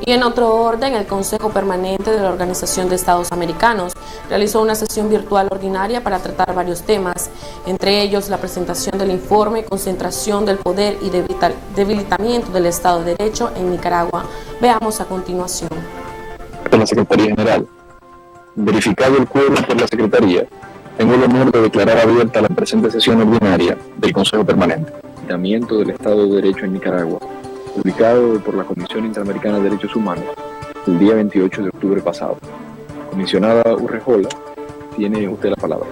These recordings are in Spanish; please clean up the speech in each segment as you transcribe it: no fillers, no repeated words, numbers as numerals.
Y en otro orden, el Consejo Permanente de la Organización de Estados Americanos realizó una sesión virtual ordinaria para tratar varios temas, entre ellos la presentación del informe Concentración del Poder y Debilitamiento del Estado de Derecho en Nicaragua. Veamos a continuación. De la Secretaría General. Verificado el quórum por la Secretaría, tengo el honor de declarar abierta la presente sesión ordinaria del Consejo Permanente. Debilitamiento del Estado de Derecho en Nicaragua, publicado por la Comisión Interamericana de Derechos Humanos el día 28 de octubre pasado. Comisionada Urrejola, tiene usted la palabra.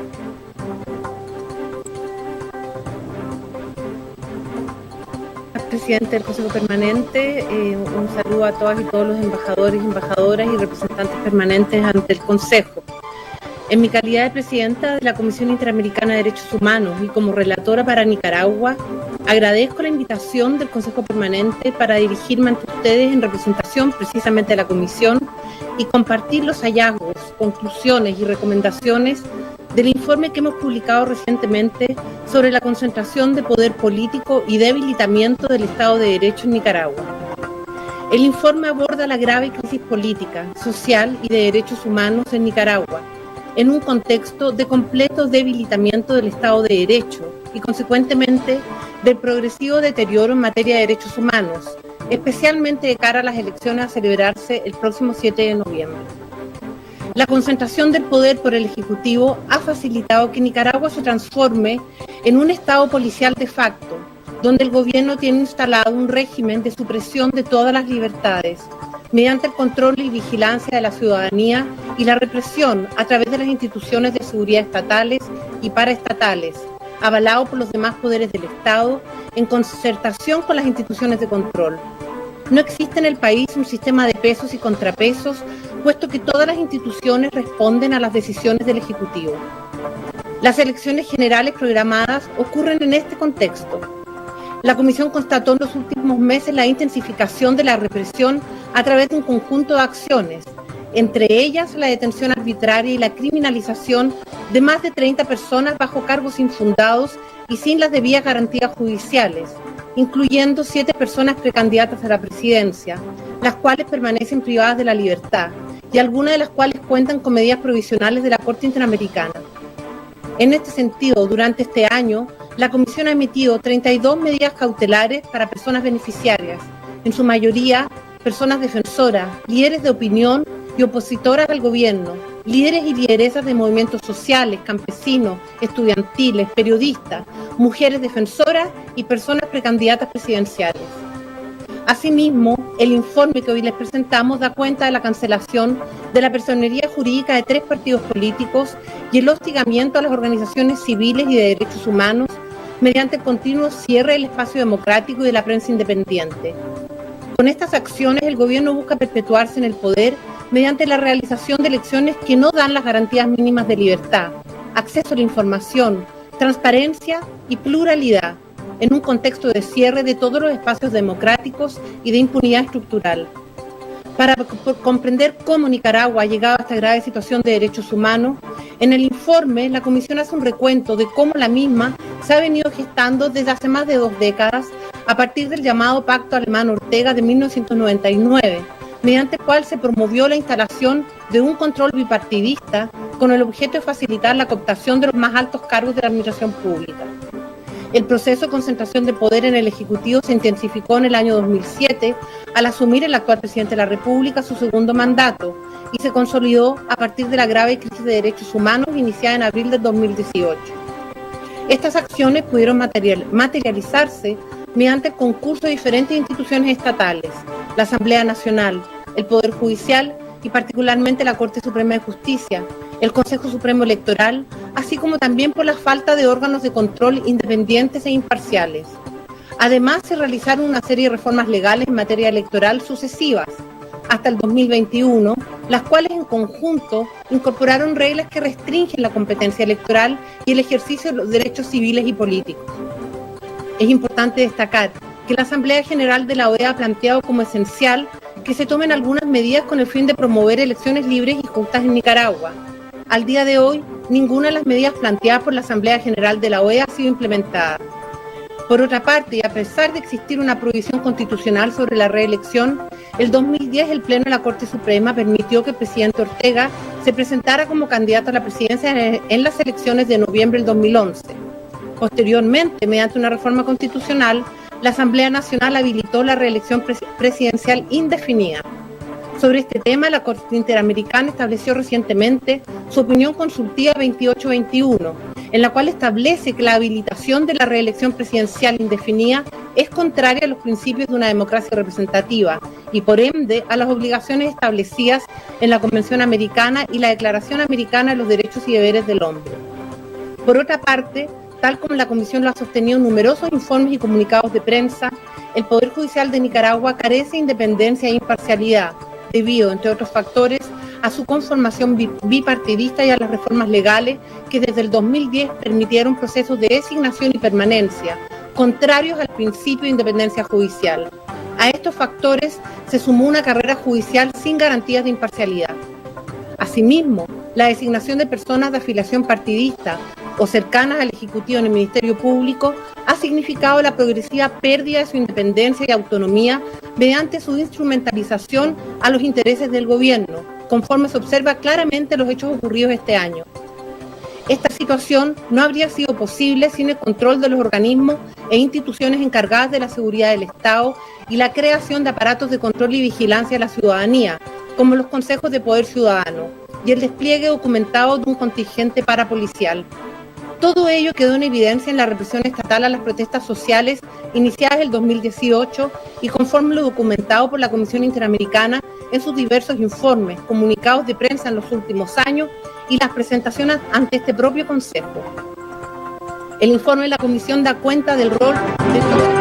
Presidente del Consejo Permanente, un saludo a todas y todos los embajadores, embajadoras y representantes permanentes ante el Consejo. En mi calidad de presidenta de la Comisión Interamericana de Derechos Humanos y como relatora para Nicaragua, agradezco la invitación del Consejo Permanente para dirigirme ante ustedes en representación precisamente de la Comisión y compartir los hallazgos, conclusiones y recomendaciones del informe que hemos publicado recientemente sobre la concentración de poder político y debilitamiento del Estado de Derecho en Nicaragua. El informe aborda la grave crisis política, social y de derechos humanos en Nicaragua, en un contexto de completo debilitamiento del Estado de Derecho y, consecuentemente, del progresivo deterioro en materia de derechos humanos, especialmente de cara a las elecciones a celebrarse el próximo 7 de noviembre. La concentración del poder por el Ejecutivo ha facilitado que Nicaragua se transforme en un Estado policial de facto, donde el gobierno tiene instalado un régimen de supresión de todas las libertades, mediante el control y vigilancia de la ciudadanía y la represión a través de las instituciones de seguridad estatales y paraestatales, avalado por los demás poderes del Estado, en concertación con las instituciones de control. No existe en el país un sistema de pesos y contrapesos, puesto que todas las instituciones responden a las decisiones del Ejecutivo. Las elecciones generales programadas ocurren en este contexto. La Comisión constató en los últimos meses la intensificación de la represión a través de un conjunto de acciones, entre ellas la detención arbitraria y la criminalización de más de 30 personas bajo cargos infundados y sin las debidas garantías judiciales, incluyendo 7 personas precandidatas a la presidencia, las cuales permanecen privadas de la libertad, y algunas de las cuales cuentan con medidas provisionales de la Corte Interamericana. En este sentido, durante este año, la Comisión ha emitido 32 medidas cautelares para personas beneficiarias, en su mayoría personas defensoras, líderes de opinión y opositoras al gobierno, líderes y lideresas de movimientos sociales, campesinos, estudiantiles, periodistas, mujeres defensoras y personas precandidatas presidenciales. Asimismo, el informe que hoy les presentamos da cuenta de la cancelación de la personería jurídica de 3 partidos políticos y el hostigamiento a las organizaciones civiles y de derechos humanos mediante el continuo cierre del espacio democrático y de la prensa independiente. Con estas acciones, el gobierno busca perpetuarse en el poder mediante la realización de elecciones que no dan las garantías mínimas de libertad, acceso a la información, transparencia y pluralidad, en un contexto de cierre de todos los espacios democráticos y de impunidad estructural. Para comprender cómo Nicaragua ha llegado a esta grave situación de derechos humanos, en el informe la Comisión hace un recuento de cómo la misma se ha venido gestando desde hace más de 2 décadas a partir del llamado Pacto Alemán-Ortega de 1999, mediante el cual se promovió la instalación de un control bipartidista con el objeto de facilitar la cooptación de los más altos cargos de la administración pública. El proceso de concentración de poder en el Ejecutivo se intensificó en el año 2007 al asumir el actual presidente de la República su segundo mandato y se consolidó a partir de la grave crisis de derechos humanos iniciada en abril de 2018. Estas acciones pudieron materializarse mediante el concurso de diferentes instituciones estatales, la Asamblea Nacional, el Poder Judicial y particularmente la Corte Suprema de Justicia, el Consejo Supremo Electoral, así como también por la falta de órganos de control independientes e imparciales. Además, se realizaron una serie de reformas legales en materia electoral sucesivas, hasta el 2021, las cuales en conjunto incorporaron reglas que restringen la competencia electoral y el ejercicio de los derechos civiles y políticos. Es importante destacar que la Asamblea General de la OEA ha planteado como esencial que se tomen algunas medidas con el fin de promover elecciones libres y justas en Nicaragua. Al día de hoy, ninguna de las medidas planteadas por la Asamblea General de la OEA ha sido implementada. Por otra parte, y a pesar de existir una prohibición constitucional sobre la reelección, el 2010 el Pleno de la Corte Suprema permitió que el presidente Ortega se presentara como candidato a la presidencia en las elecciones de noviembre del 2011. Posteriormente, mediante una reforma constitucional, la Asamblea Nacional habilitó la reelección presidencial indefinida. Sobre este tema, la Corte Interamericana estableció recientemente su opinión consultiva 2821, en la cual establece que la habilitación de la reelección presidencial indefinida es contraria a los principios de una democracia representativa y, por ende, a las obligaciones establecidas en la Convención Americana y la Declaración Americana de los Derechos y Deberes del Hombre. Por otra parte, tal como la Comisión lo ha sostenido en numerosos informes y comunicados de prensa, el Poder Judicial de Nicaragua carece de independencia e imparcialidad, debido, entre otros factores, a su conformación bipartidista y a las reformas legales que desde el 2010 permitieron procesos de designación y permanencia, contrarios al principio de independencia judicial. A estos factores se sumó una carrera judicial sin garantías de imparcialidad. Asimismo, la designación de personas de afiliación partidista o cercanas al Ejecutivo en el Ministerio Público ha significado la progresiva pérdida de su independencia y autonomía mediante su instrumentalización a los intereses del gobierno, conforme se observa claramente en los hechos ocurridos este año. Esta situación no habría sido posible sin el control de los organismos e instituciones encargadas de la seguridad del Estado y la creación de aparatos de control y vigilancia de la ciudadanía, como los consejos de poder ciudadano, y el despliegue documentado de un contingente parapolicial. Todo ello quedó en evidencia en la represión estatal a las protestas sociales iniciadas en el 2018 y conforme lo documentado por la Comisión Interamericana en sus diversos informes, comunicados de prensa en los últimos años y las presentaciones ante este propio Consejo. El informe de la Comisión da cuenta del rol de estos